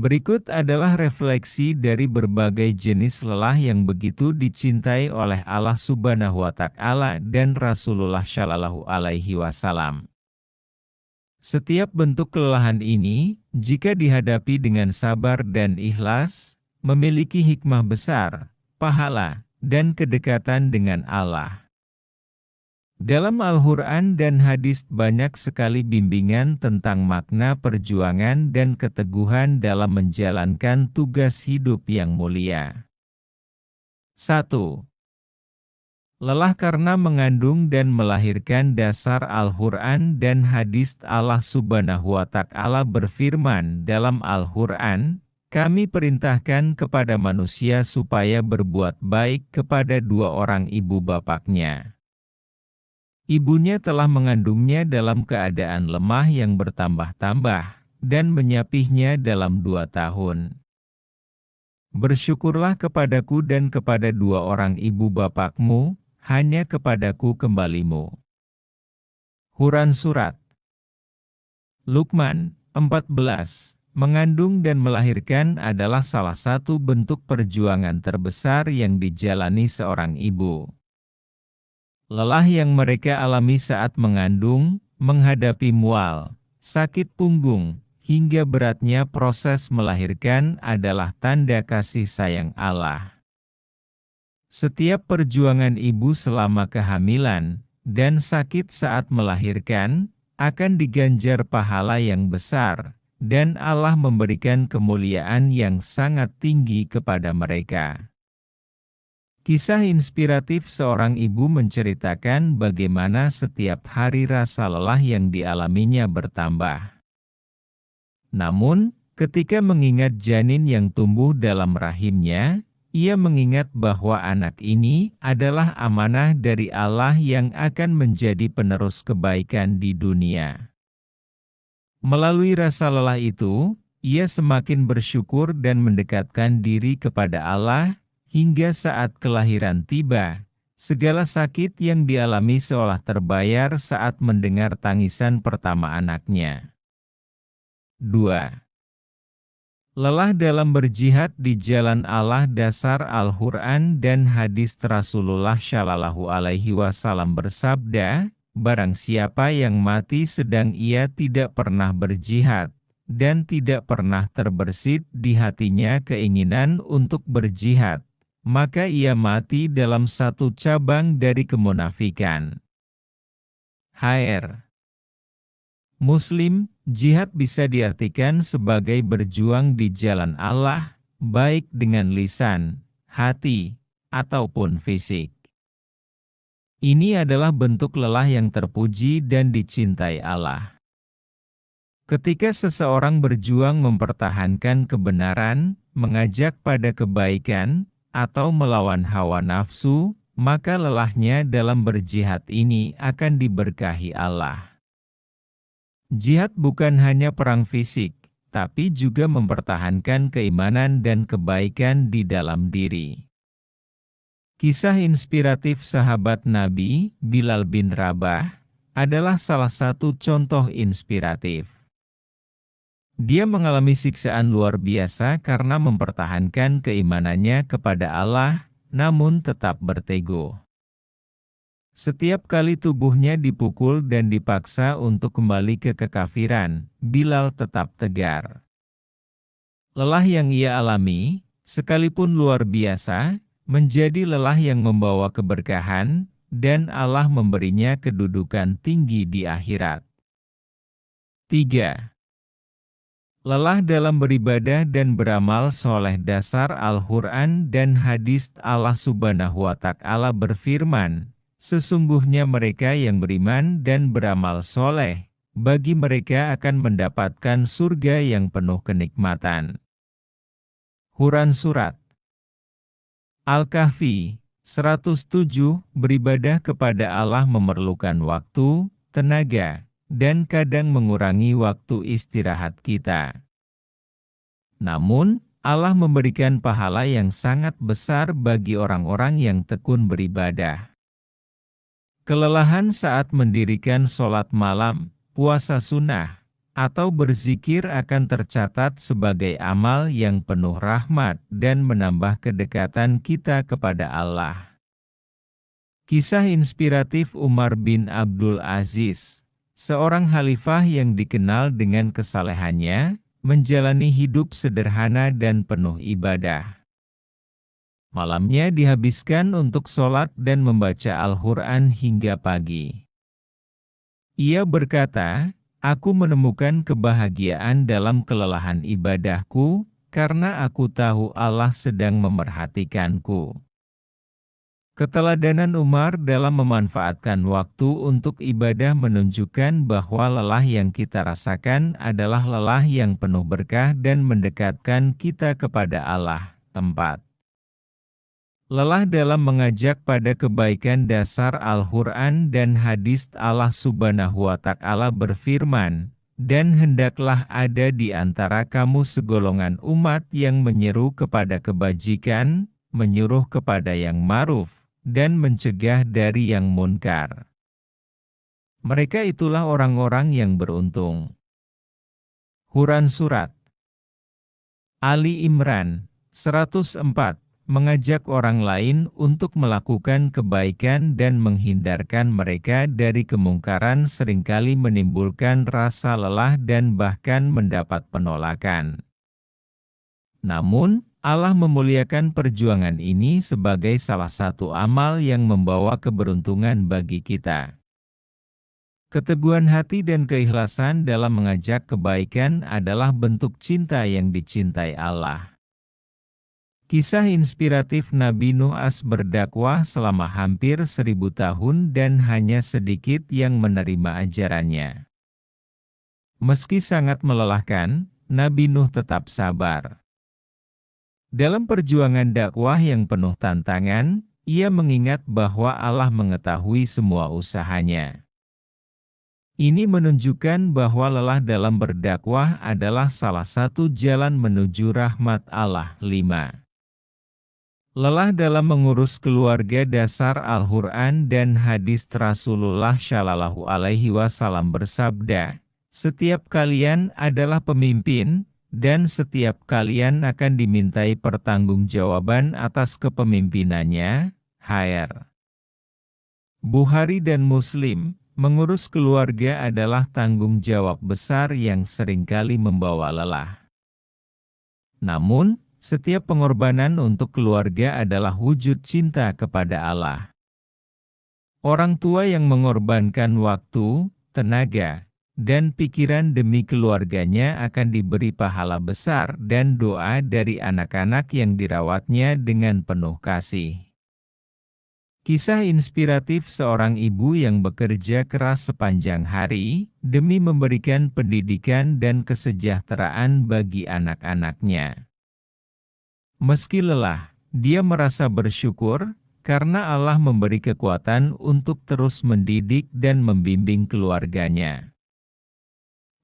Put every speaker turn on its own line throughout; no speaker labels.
Berikut adalah refleksi dari berbagai jenis lelah yang begitu dicintai oleh Allah Subhanahu wa Ta'ala dan Rasulullah Shallallahu Alaihi Wasallam. Setiap bentuk kelelahan ini, jika dihadapi dengan sabar dan ikhlas, memiliki hikmah besar, pahala, dan kedekatan dengan Allah. Dalam Al-Quran dan hadis banyak sekali bimbingan tentang makna perjuangan dan keteguhan dalam menjalankan tugas hidup yang mulia. 1. Lelah karena mengandung dan melahirkan. Dasar Al-Quran dan hadis. Allah Subhanahu wa Ta'ala berfirman dalam Al-Quran, "Kami perintahkan kepada manusia supaya berbuat baik kepada dua orang ibu bapaknya. Ibunya telah mengandungnya dalam keadaan lemah yang bertambah-tambah, dan menyapihnya dalam 2 tahun. Bersyukurlah kepadaku dan kepada dua orang ibu bapakmu, hanya kepadaku kembalimu." Quran Surat Luqman 14. Mengandung dan melahirkan adalah salah satu bentuk perjuangan terbesar yang dijalani seorang ibu. Lelah yang mereka alami saat mengandung, menghadapi mual, sakit punggung, hingga beratnya proses melahirkan adalah tanda kasih sayang Allah. Setiap perjuangan ibu selama kehamilan, dan sakit saat melahirkan, akan diganjar pahala yang besar, dan Allah memberikan kemuliaan yang sangat tinggi kepada mereka. Kisah inspiratif seorang ibu menceritakan bagaimana setiap hari rasa lelah yang dialaminya bertambah. Namun, ketika mengingat janin yang tumbuh dalam rahimnya, ia mengingat bahwa anak ini adalah amanah dari Allah yang akan menjadi penerus kebaikan di dunia. Melalui rasa lelah itu, ia semakin bersyukur dan mendekatkan diri kepada Allah. Hingga saat kelahiran tiba, segala sakit yang dialami seolah terbayar saat mendengar tangisan pertama anaknya. 2. Lelah dalam berjihad di jalan Allah. Dasar Al-Quran dan hadis. Rasulullah Shallallahu Alaihi Wasallam bersabda, "Barang siapa yang mati sedang ia tidak pernah berjihad, dan tidak pernah terbersit di hatinya keinginan untuk berjihad, maka ia mati dalam satu cabang dari kemunafikan." HR Muslim, jihad bisa diartikan sebagai berjuang di jalan Allah, baik dengan lisan, hati, ataupun fisik. Ini adalah bentuk lelah yang terpuji dan dicintai Allah. Ketika seseorang berjuang mempertahankan kebenaran, mengajak pada kebaikan, atau melawan hawa nafsu, maka lelahnya dalam berjihad ini akan diberkahi Allah. Jihad bukan hanya perang fisik, tapi juga mempertahankan keimanan dan kebaikan di dalam diri. Kisah inspiratif sahabat Nabi, Bilal bin Rabah, adalah salah satu contoh inspiratif. Dia mengalami siksaan luar biasa karena mempertahankan keimanannya kepada Allah, namun tetap berteguh. Setiap kali tubuhnya dipukul dan dipaksa untuk kembali ke kekafiran, Bilal tetap tegar. Lelah yang ia alami, sekalipun luar biasa, menjadi lelah yang membawa keberkahan, dan Allah memberinya kedudukan tinggi di akhirat. 3. Lelah dalam beribadah dan beramal soleh. Dasar Al-Quran dan hadis. Allah Subhanahu wa Ta'ala berfirman, "Sesungguhnya mereka yang beriman dan beramal soleh, bagi mereka akan mendapatkan surga yang penuh kenikmatan." Quran Surat Al-Kahfi 107. Beribadah kepada Allah memerlukan waktu, tenaga, dan kadang mengurangi waktu istirahat kita. Namun, Allah memberikan pahala yang sangat besar bagi orang-orang yang tekun beribadah. Kelelahan saat mendirikan sholat malam, puasa sunnah, atau berzikir akan tercatat sebagai amal yang penuh rahmat dan menambah kedekatan kita kepada Allah. Kisah inspiratif Umar bin Abdul Aziz, seorang khalifah yang dikenal dengan kesalehannya, menjalani hidup sederhana dan penuh ibadah. Malamnya dihabiskan untuk sholat dan membaca Al-Quran hingga pagi. Ia berkata, "Aku menemukan kebahagiaan dalam kelelahan ibadahku, karena aku tahu Allah sedang memerhatikanku." Keteladanan Umar dalam memanfaatkan waktu untuk ibadah menunjukkan bahwa lelah yang kita rasakan adalah lelah yang penuh berkah dan mendekatkan kita kepada Allah. 4. Lelah dalam mengajak pada kebaikan dasar Al-Quran dan hadis. Allah Subhanahu wa Ta'ala berfirman, "Dan hendaklah ada di antara kamu segolongan umat yang menyeru kepada kebajikan, menyuruh kepada yang ma'ruf, dan mencegah dari yang munkar. Mereka itulah orang-orang yang beruntung." Quran Surat Ali Imran 104, mengajak orang lain untuk melakukan kebaikan dan menghindarkan mereka dari kemungkaran seringkali menimbulkan rasa lelah dan bahkan mendapat penolakan. Namun, Allah memuliakan perjuangan ini sebagai salah satu amal yang membawa keberuntungan bagi kita. Keteguhan hati dan keikhlasan dalam mengajak kebaikan adalah bentuk cinta yang dicintai Allah. Kisah inspiratif Nabi Nuh berdakwah selama hampir 1000 tahun dan hanya sedikit yang menerima ajarannya. Meski sangat melelahkan, Nabi Nuh tetap sabar. Dalam perjuangan dakwah yang penuh tantangan, ia mengingat bahwa Allah mengetahui semua usahanya. Ini menunjukkan bahwa lelah dalam berdakwah adalah salah satu jalan menuju rahmat Allah. 5. Lelah dalam mengurus keluarga dasar Al-Quran dan hadis. Rasulullah Shallallahu Alaihi Wasallam bersabda, "Setiap kalian adalah pemimpin, dan setiap kalian akan dimintai pertanggungjawaban atas kepemimpinannya." HR. Bukhari dan Muslim, mengurus keluarga adalah tanggung jawab besar yang seringkali membawa lelah. Namun, setiap pengorbanan untuk keluarga adalah wujud cinta kepada Allah. Orang tua yang mengorbankan waktu, tenaga, dan pikiran demi keluarganya akan diberi pahala besar dan doa dari anak-anak yang dirawatnya dengan penuh kasih. Kisah inspiratif seorang ibu yang bekerja keras sepanjang hari demi memberikan pendidikan dan kesejahteraan bagi anak-anaknya. Meski lelah, dia merasa bersyukur karena Allah memberi kekuatan untuk terus mendidik dan membimbing keluarganya.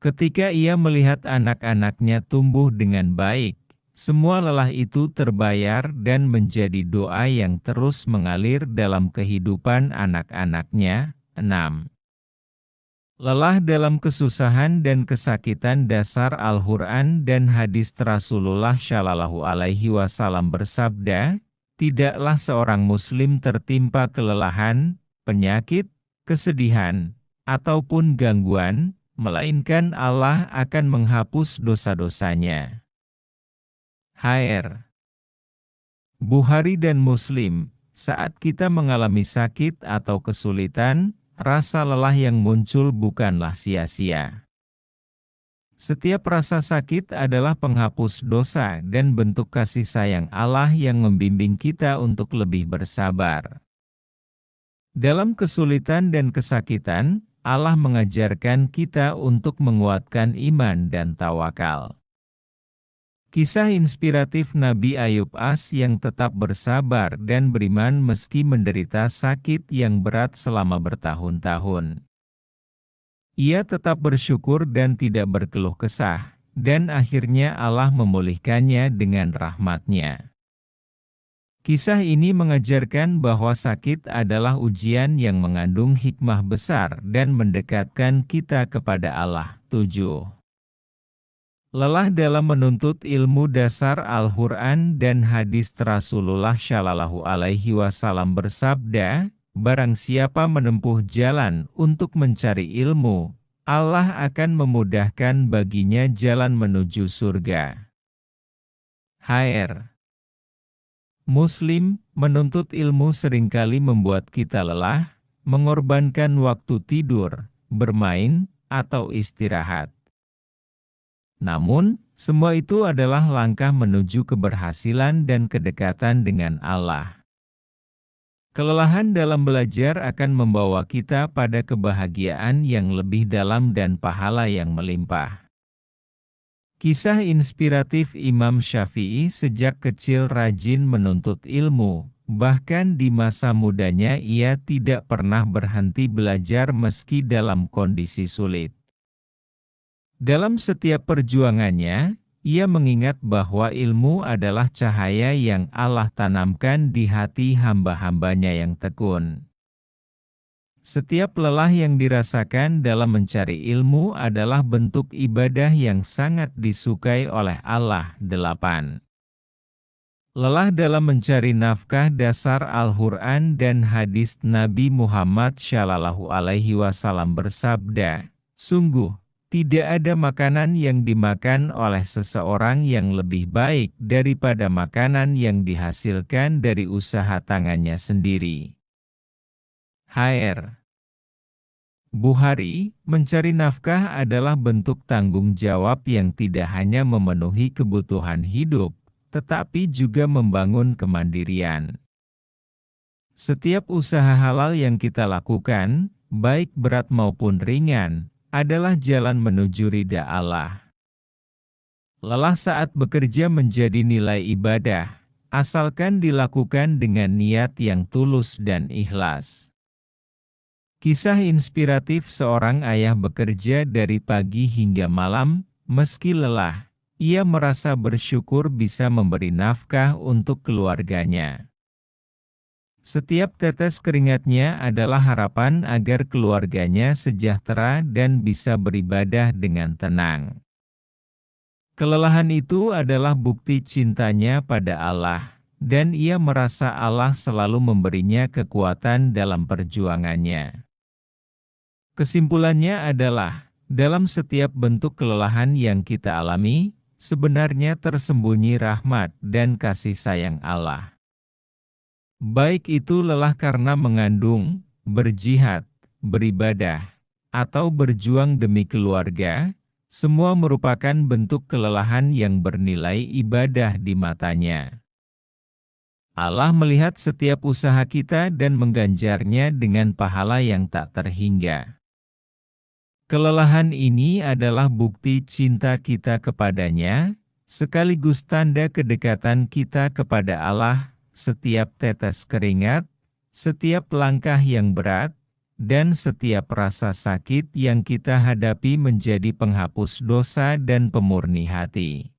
Ketika ia melihat anak-anaknya tumbuh dengan baik, semua lelah itu terbayar dan menjadi doa yang terus mengalir dalam kehidupan anak-anaknya. 6. Lelah dalam kesusahan dan kesakitan dasar Al-Quran dan hadis. Rasulullah Shallallahu Alaihi Wasallam bersabda, "Tidaklah seorang muslim tertimpa kelelahan, penyakit, kesedihan, ataupun gangguan, melainkan Allah akan menghapus dosa-dosanya." HR. Bukhari dan Muslim, saat kita mengalami sakit atau kesulitan, rasa lelah yang muncul bukanlah sia-sia. Setiap rasa sakit adalah penghapus dosa dan bentuk kasih sayang Allah yang membimbing kita untuk lebih bersabar. Dalam kesulitan dan kesakitan, Allah mengajarkan kita untuk menguatkan iman dan tawakal. Kisah inspiratif Nabi Ayub yang tetap bersabar dan beriman meski menderita sakit yang berat selama bertahun-tahun. Ia tetap bersyukur dan tidak berkeluh kesah, dan akhirnya Allah memulihkannya dengan rahmat-Nya. Kisah ini mengajarkan bahwa sakit adalah ujian yang mengandung hikmah besar dan mendekatkan kita kepada Allah. 7. Lelah dalam menuntut ilmu dasar Al-Quran dan hadis Rasulullah Shallallahu Alaihi Wasallam bersabda, barang siapa menempuh jalan untuk mencari ilmu, Allah akan memudahkan baginya jalan menuju surga. HR. Muslim, menuntut ilmu seringkali membuat kita lelah, mengorbankan waktu tidur, bermain, atau istirahat. Namun, semua itu adalah langkah menuju keberhasilan dan kedekatan dengan Allah. Kelelahan dalam belajar akan membawa kita pada kebahagiaan yang lebih dalam dan pahala yang melimpah. Kisah inspiratif Imam Syafi'i sejak kecil rajin menuntut ilmu, bahkan di masa mudanya ia tidak pernah berhenti belajar meski dalam kondisi sulit. Dalam setiap perjuangannya, ia mengingat bahwa ilmu adalah cahaya yang Allah tanamkan di hati hamba-hambanya yang tekun. Setiap lelah yang dirasakan dalam mencari ilmu adalah bentuk ibadah yang sangat disukai oleh Allah. 8. Lelah dalam mencari nafkah dasar Al-Quran dan hadis Nabi Muhammad Shallallahu Alaihi Wasallam bersabda, sungguh, tidak ada makanan yang dimakan oleh seseorang yang lebih baik daripada makanan yang dihasilkan dari usaha tangannya sendiri. HR. Bukhari, mencari nafkah adalah bentuk tanggung jawab yang tidak hanya memenuhi kebutuhan hidup, tetapi juga membangun kemandirian. Setiap usaha halal yang kita lakukan, baik berat maupun ringan, adalah jalan menuju ridha Allah. Lelah saat bekerja menjadi nilai ibadah, asalkan dilakukan dengan niat yang tulus dan ikhlas. Kisah inspiratif seorang ayah bekerja dari pagi hingga malam, meski lelah, ia merasa bersyukur bisa memberi nafkah untuk keluarganya. Setiap tetes keringatnya adalah harapan agar keluarganya sejahtera dan bisa beribadah dengan tenang. Kelelahan itu adalah bukti cintanya pada Allah, dan ia merasa Allah selalu memberinya kekuatan dalam perjuangannya. Kesimpulannya adalah, dalam setiap bentuk kelelahan yang kita alami, sebenarnya tersembunyi rahmat dan kasih sayang Allah. Baik itu lelah karena mengandung, berjihad, beribadah, atau berjuang demi keluarga, semua merupakan bentuk kelelahan yang bernilai ibadah di matanya. Allah melihat setiap usaha kita dan mengganjarnya dengan pahala yang tak terhingga. Kelelahan ini adalah bukti cinta kita kepadanya, sekaligus tanda kedekatan kita kepada Allah. Setiap tetes keringat, setiap langkah yang berat, dan setiap rasa sakit yang kita hadapi menjadi penghapus dosa dan pemurni hati.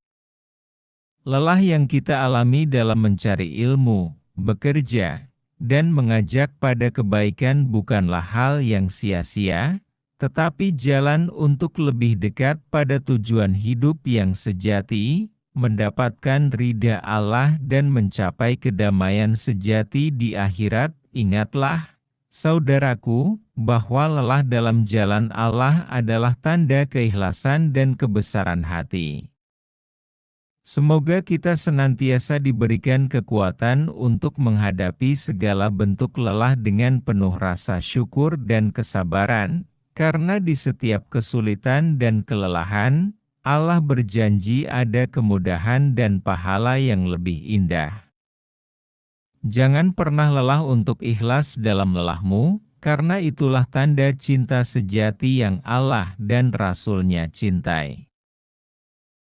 Lelah yang kita alami dalam mencari ilmu, bekerja, dan mengajak pada kebaikan bukanlah hal yang sia-sia, tetapi jalan untuk lebih dekat pada tujuan hidup yang sejati, mendapatkan ridha Allah dan mencapai kedamaian sejati di akhirat. Ingatlah, saudaraku, bahwa lelah dalam jalan Allah adalah tanda keikhlasan dan kebesaran hati. Semoga kita senantiasa diberikan kekuatan untuk menghadapi segala bentuk lelah dengan penuh rasa syukur dan kesabaran, karena di setiap kesulitan dan kelelahan, Allah berjanji ada kemudahan dan pahala yang lebih indah. Jangan pernah lelah untuk ikhlas dalam lelahmu, karena itulah tanda cinta sejati yang Allah dan Rasul-Nya cintai.